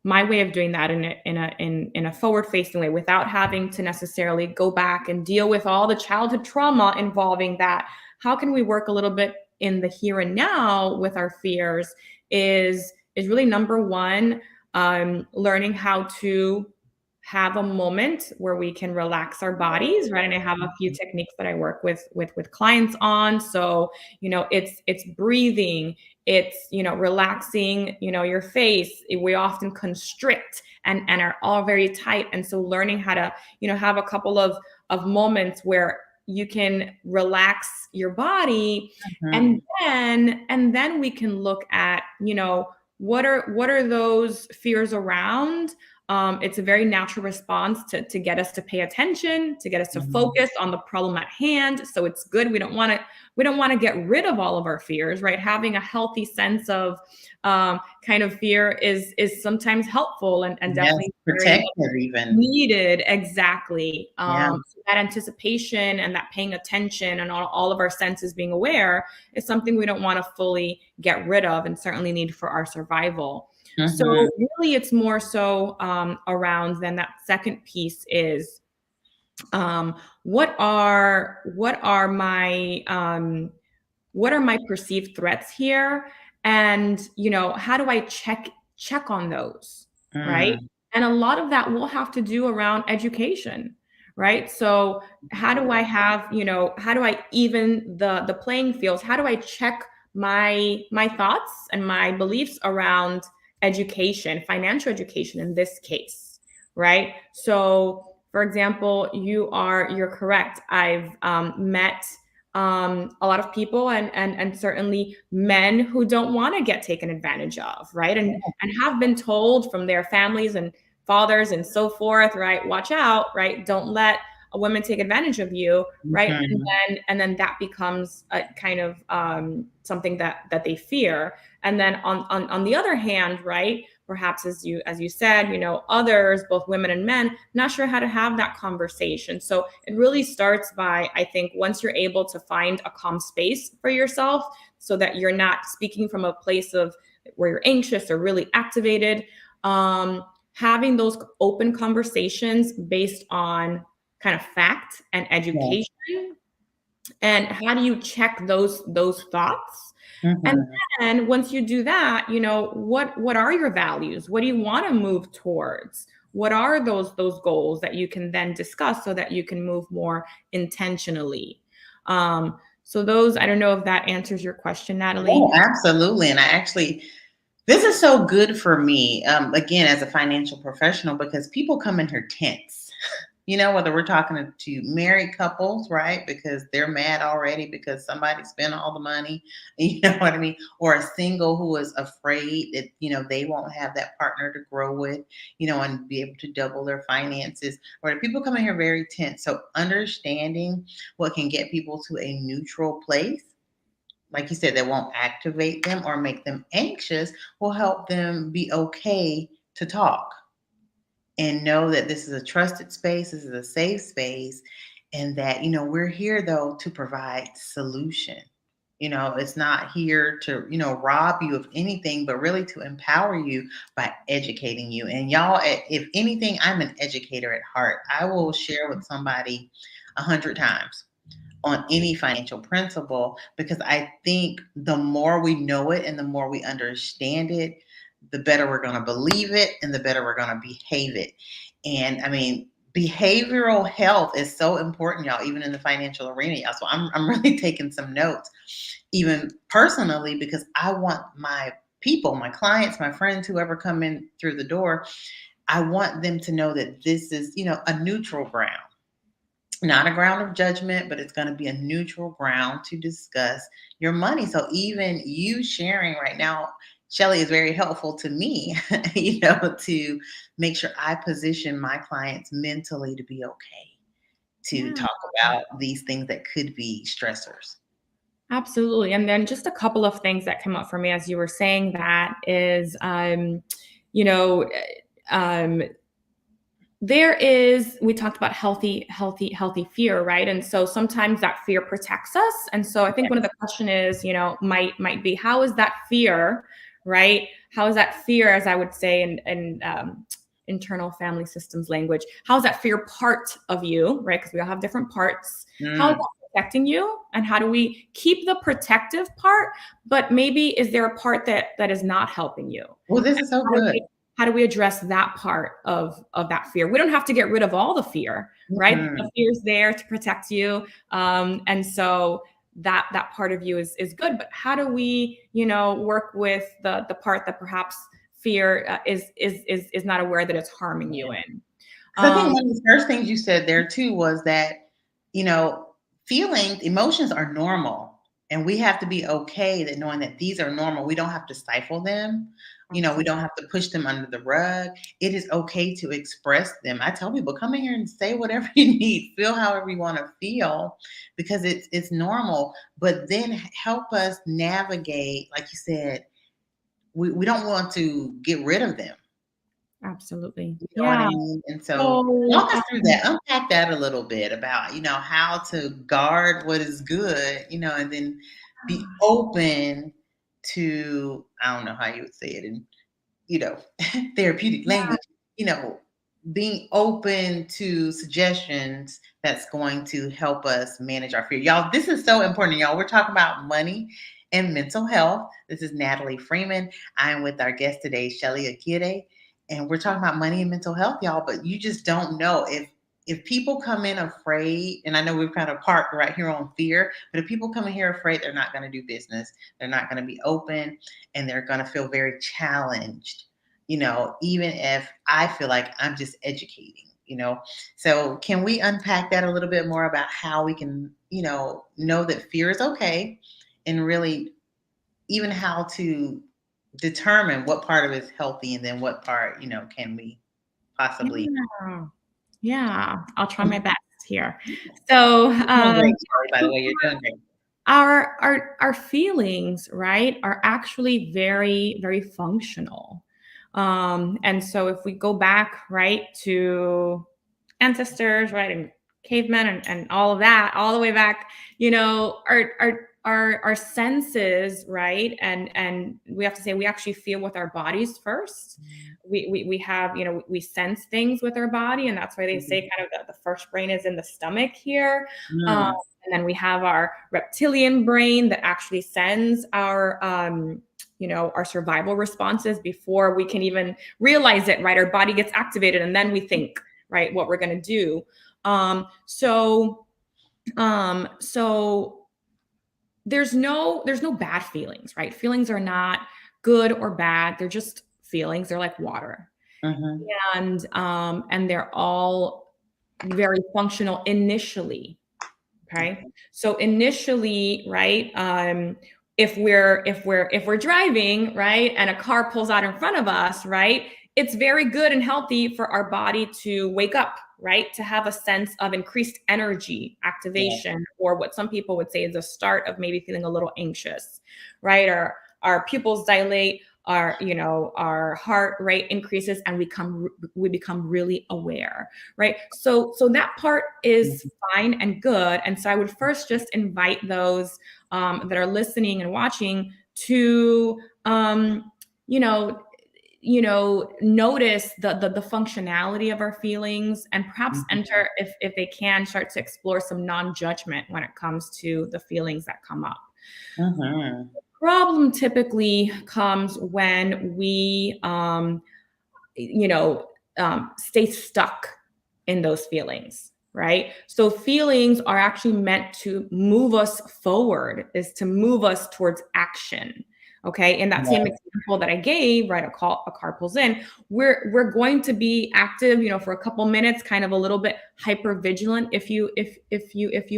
my way of doing that in a forward facing way, without having to necessarily go back and deal with all the childhood trauma involving that. How can we work a little bit in the here and now with our fears? Is really number one, learning how to have a moment where we can relax our bodies, right? And I have a few techniques that I work with clients on. So, it's breathing, it's, relaxing, your face. We often constrict and are all very tight. And so learning how to, have a couple of moments where you can relax your body, and
Mhm.
then we can look at, what are those fears around. It's a very natural response to get us to pay attention, to get us to
Mhm.
focus on the problem at hand. So it's good. We don't want to get rid of all of our fears, right? Having a healthy sense of kind of fear is sometimes helpful, and
Yes,
definitely very
protective even.
needed. Exactly.
Yeah.
So that anticipation and that paying attention and all of our senses being aware is something we don't want to fully get rid of, and certainly need for our survival. So
Mhm.
really, it's more so around then that second piece is, um, what are my perceived threats here, and how do I check on those, right?
Mm.
And a lot of that will have to do around education, right? So how do I even the playing fields? How do I check my thoughts and my beliefs around education, financial education in this case, right? So for example, you're correct. I've met a lot of people, and certainly men who don't want to get taken advantage of, right? And have been told from their families and fathers and so forth, right? Watch out, right? Don't let women take advantage of you, right?
Mhm.
And then that becomes a kind of something that they fear. And then on the other hand, right, perhaps as you said, others, both women and men, not sure how to have that conversation. So it really starts by, I think, once you're able to find a calm space for yourself, so that you're not speaking from a place of where you're anxious or really activated, having those open conversations based on kind of fact and
Yes.
education. And how do you check those thoughts? And
Mhm.
then once you do that, what are your values? What do you want to move towards? What are those goals that you can then discuss so that you can move more intentionally? So those, I don't know if that answers your question,
Oh,
Natalie.
absolutely. And this is so good for me, again, as a financial professional, because people come in here tense. Whether we're talking to married couples, right? Because they're mad already because somebody spent all the money, you know what I mean? Or a single who is afraid that, they won't have that partner to grow with, and be able to double their finances. Or people come in here very tense. So understanding what can get people to a neutral place, like you said, that won't activate them or make them anxious, will help them be okay to talk and know that this is a trusted space, this is a safe space, and that, we're here though to provide solution. It's not here to, rob you of anything, but really to empower you by educating you. And y'all, if anything, I'm an educator at heart. I will share with somebody 100 times on any financial principle, because I think the more we know it and the more we understand it, the better we're going to believe it and the better we're going to behave it. And I mean, behavioral health is so important, y'all, even in the financial arena, y'all. So I'm really taking some notes, even personally, because I want my people, my clients, my friends, whoever come in through the door, I want them to know that this is, a neutral ground, not a ground of judgment, but it's going to be a neutral ground to discuss your money. So even you sharing right now, Sheli, is very helpful to me, to make sure I position my clients mentally to be okay to
Yeah.
talk about these things that could be stressors.
Absolutely. And then just a couple of things that came up for me as you were saying that is, you know, um, we talked about healthy fear, right? And so sometimes that fear protects us. And so I think one of the question is, might be, how is that fear, right? How is that fear, as I would say in internal family systems language, how is that fear part of you, right? Because we all have different parts. How is
Mm.
that protecting you? And how do we keep the protective part, but maybe is there a part that is not helping you?
Well, this is so
How do
good.
we how do we address that part of that fear? We don't have to get rid of all the fear, right?
Mhm.
The fear is there to protect you, and so that part of you is good. But how do we, work with the part that perhaps fear is not aware that it's harming you in?
Because I think
Um,
one of the first things you said there too was that, you know, feelings, emotions are normal. And we have to be okay that knowing that these are normal. We don't have to stifle them. We
absolutely.
don't have to push them under the rug. It is okay to express them. I tell people, come in here and say whatever you need, feel however you want to feel, because it's normal. But then help us navigate, like you said, we don't want to get rid of them.
Absolutely.
You know what I
Yeah.
mean? And so
So,
walk us through that, unpack that a little bit about, how to guard what is good, and then be open to, I don't know how you would say it in, you know, therapeutic language, you know, being open to suggestions that's going to help us manage our fear. Y'all, this is so important, y'all. We're talking about money and mental health. This is Natalie Freeman. I'm with our guest today, Sheli Aguirre, and we're talking about money and mental health, y'all. But you just don't know if people come in afraid, and I know we've kind of parked right here on fear, but if people come in here afraid, they're not going to do business. They're not going to be open, and they're going to feel very challenged, even if I feel like I'm just educating. So can we unpack that a little bit more about how we can, know that fear is okay, and really even how to determine what part of it is healthy and then what part, can we possibly.
yeah. Yeah, I'll try my best. here. So,
You're doing great, Shelley, by the way. You're doing great.
our feelings, right, are actually very, very functional. And so if we go back, right, to ancestors, right, and cavemen and all of that, all the way back, our senses, right, and we have to say we actually feel with our bodies first. We have, we sense things with our body, and that's why they say kind of the first brain is in the stomach here.
Mm.
And then we have our reptilian brain that actually sends our our survival responses before we can even realize it, right? Our body gets activated and then we think, right, what we're going to do. So there's no bad feelings, right? Feelings are not good or bad. They're just feelings. They're like water. And they're all very functional initially. Okay. So initially, right, if we're driving, right, and a car pulls out in front of us, right, it's very good and healthy for our body to wake up, right, to have a sense of increased energy activation, or what some people would say is a start of maybe feeling a little anxious, right? Or our pupils dilate, our heart rate increases, and we become really aware, right? So that part is fine and good. And so I would first just invite those that are listening and watching to notice the functionality of our feelings, and perhaps enter, if they can, start to explore some non-judgment when it comes to the feelings that come up. Problem typically comes when we stay stuck in those feelings, right? So feelings are actually meant to move us forward, is to move us towards action. Okay. In that same example that I gave, right, a car pulls in, we're going to be active, for a couple minutes, kind of a little bit hyper vigilant, if you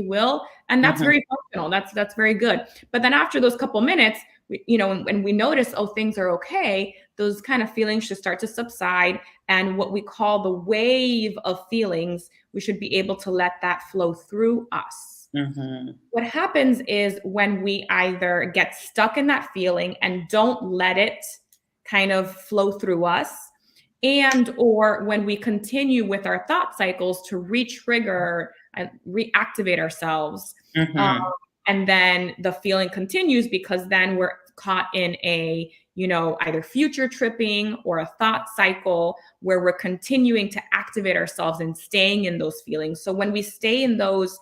will. And that's very functional. That's very good. But then after those couple minutes, when we notice, oh, things are okay, those kind of feelings should start to subside. And what we call the wave of feelings, we should be able to let that flow through us. What happens is when we either get stuck in that feeling and don't let it kind of flow through us, and or when we continue with our thought cycles to re-trigger and reactivate ourselves, and then the feeling continues, because then we're caught in a either future tripping or a thought cycle where we're continuing to activate ourselves and staying in those feelings. So when we stay in those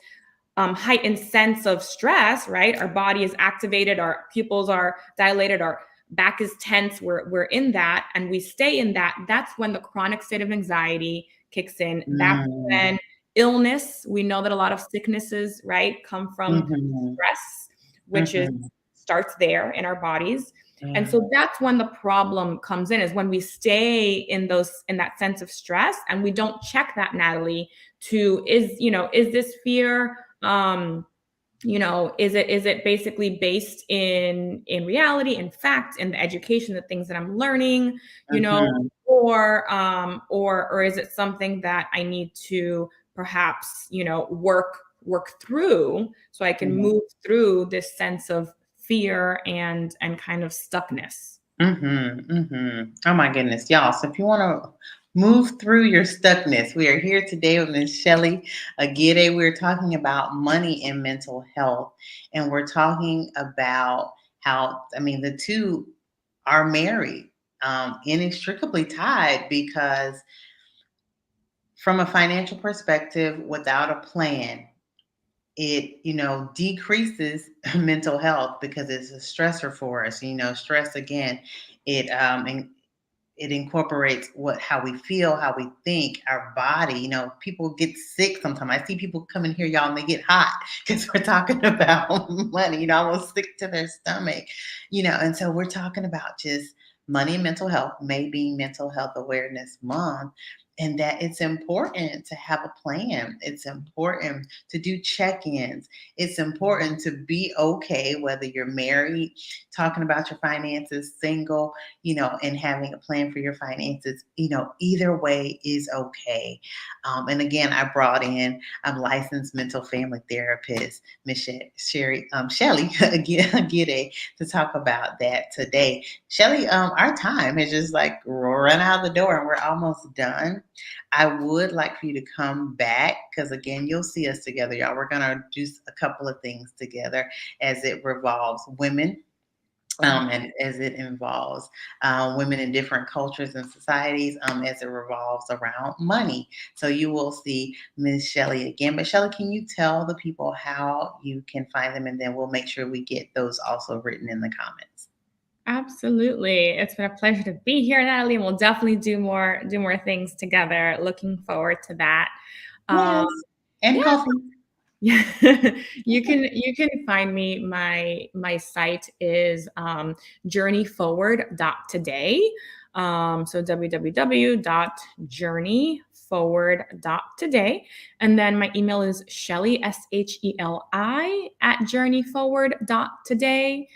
heightened sense of stress, right? Our body is activated, our pupils are dilated, our back is tense, we're in that, and we stay in that. That's when the chronic state of anxiety kicks in. That's when illness, we know that a lot of sicknesses, right, come from stress, which starts there in our bodies. And so that's when the problem comes in, is when we stay in that sense of stress and we don't check that, Natalie, is this fear, is it basically based in reality, in fact, in the education, the things that I'm learning, or is it something that I need to perhaps, work through so I can move through this sense of fear and kind of stuckness.
Oh my goodness, y'all. So if you want to move through your stuckness, we are here today with Ms. Sheli Aguirre. We're talking about money and mental health. And we're talking about how, the two are married, inextricably tied, because from a financial perspective, without a plan, it decreases mental health, because it's a stressor for us. Stress, again, it incorporates how we feel, how we think, our body. People get sick sometimes. I see people come in here, y'all, and they get hot because we're talking about money, almost sick to their stomach, and so we're talking about just money and mental health, maybe Mental Health Awareness Month. and that it's important to have a plan. It's important to do check-ins. It's important to be okay whether you're married, talking about your finances, single, and having a plan for your finances. Either way is okay. And again, I brought in licensed mental family therapist, Miss Sheli Aguirre, to talk about that today. Sheli, our time has just like run out the door and we're almost done. I would like for you to come back because, again, you'll see us together, y'all. We're going to do a couple of things together as it revolves women. And as it involves women in different cultures and societies, as it revolves around money. So you will see Ms. Sheli again. But Sheli, can you tell the people how you can find them? And then we'll make sure we get those also written in the comments.
Absolutely. It's been a pleasure to be here, Natalie, and we'll definitely do more things together. Looking forward to that.
Yes. And
yeah.
coffee.
Yeah, you can find me. My site is journeyforward.today. So www.journeyforward.today. And then my email is Sheli, SHELI, @journeyforward.today.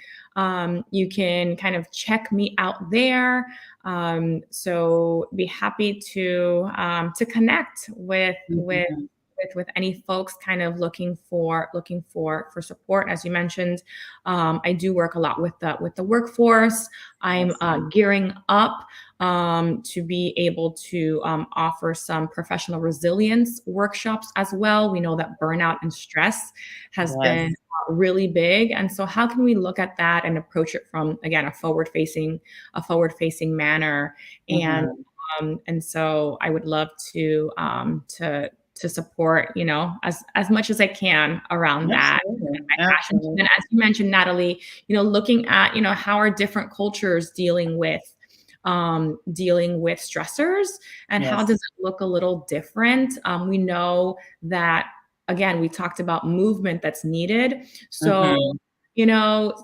You can kind of check me out there. So be happy to connect with any folks kind of looking for support. As you mentioned, I do work a lot with the workforce. I'm gearing up to be able to offer some professional resilience workshops as well. We know that burnout and stress has been really big, and so how can we look at that and approach it from, again, a forward facing manner? And so I would love to support, as much as I can around that. And as you mentioned, Natalie, looking at, how are different cultures dealing with stressors, and how does it look a little different? We know that, again, we talked about movement that's needed. So,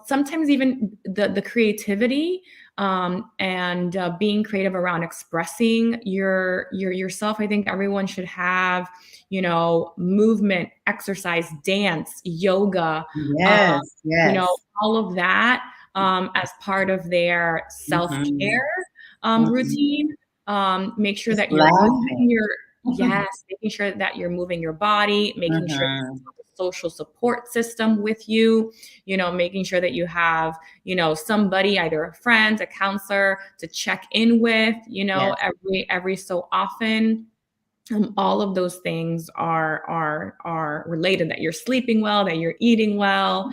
sometimes even the creativity and being creative around expressing yourself. I think everyone should have, movement, exercise, dance, yoga, all of that as part of their self-care routine. Make sure that you're moving making sure that you're moving your body, making sure you have a social support system with you, making sure that you have, somebody, either a friend, a counselor, to check in with, every so often. All of those things are related, that you're sleeping well, that you're eating well.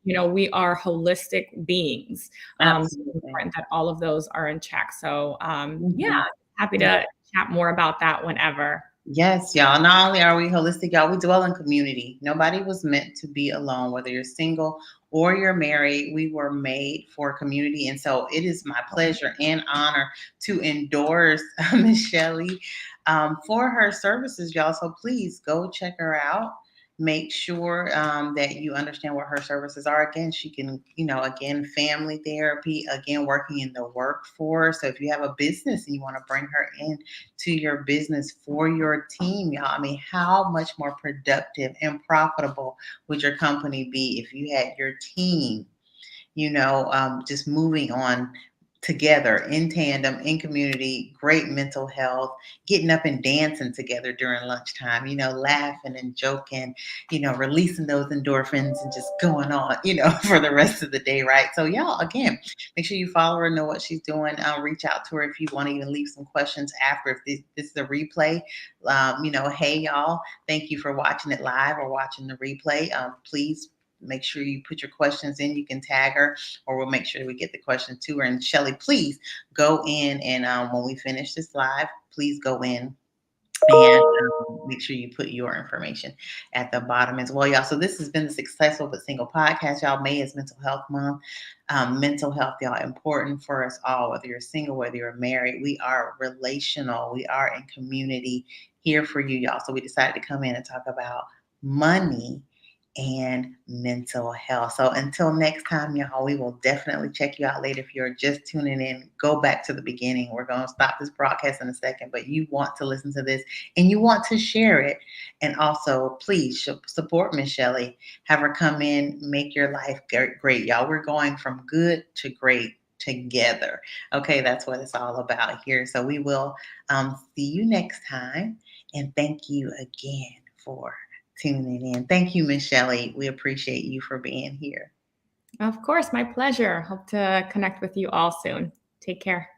We are holistic beings. It's important that all of those are in check. So happy to chat more about that whenever.
Yes, y'all. Not only are we holistic, y'all, we dwell in community. Nobody was meant to be alone, whether you're single or you're married. We were made for community. And so it is my pleasure and honor to endorse Ms. Sheli for her services, y'all. So please go check her out. Make sure that you understand what her services are. Again, she can, again, family therapy, again, working in the workforce. So if you have a business and you want to bring her in to your business for your team, y'all, I mean, how much more productive and profitable would your company be if you had your team, just moving on together in tandem, in community, great mental health, getting up and dancing together during lunchtime, laughing and joking, releasing those endorphins and just going on, for the rest of the day, right? So y'all, again, make sure you follow her, know what she's doing. Reach out to her if you want to even leave some questions after. If this is a replay, hey y'all, thank you for watching it live or watching the replay. Please make sure you put your questions in. You can tag her, or we'll make sure we get the question to her. And Sheli, please go in and when we finish this live, please go in and make sure you put your information at the bottom as well, y'all. So this has been the Successful but Single podcast, y'all. May is Mental Health Month. Mental health, y'all, important for us all, whether you're single, whether you're married. We are relational. We are in community here for you, y'all. So we decided to come in and talk about money and mental health. So until next time, y'all, we will definitely check you out later. If you're just tuning in, go back to the beginning. We're going to stop this broadcast in a second, but you want to listen to this and you want to share it. And also, please support Miss Sheli. Have her come in, make your life great, y'all. We're going from good to great together. Okay, that's what it's all about here. So we will see you next time. And thank you again for tuning in. Thank you, Miss Sheli. We appreciate you for being here.
Of course, my pleasure. Hope to connect with you all soon. Take care.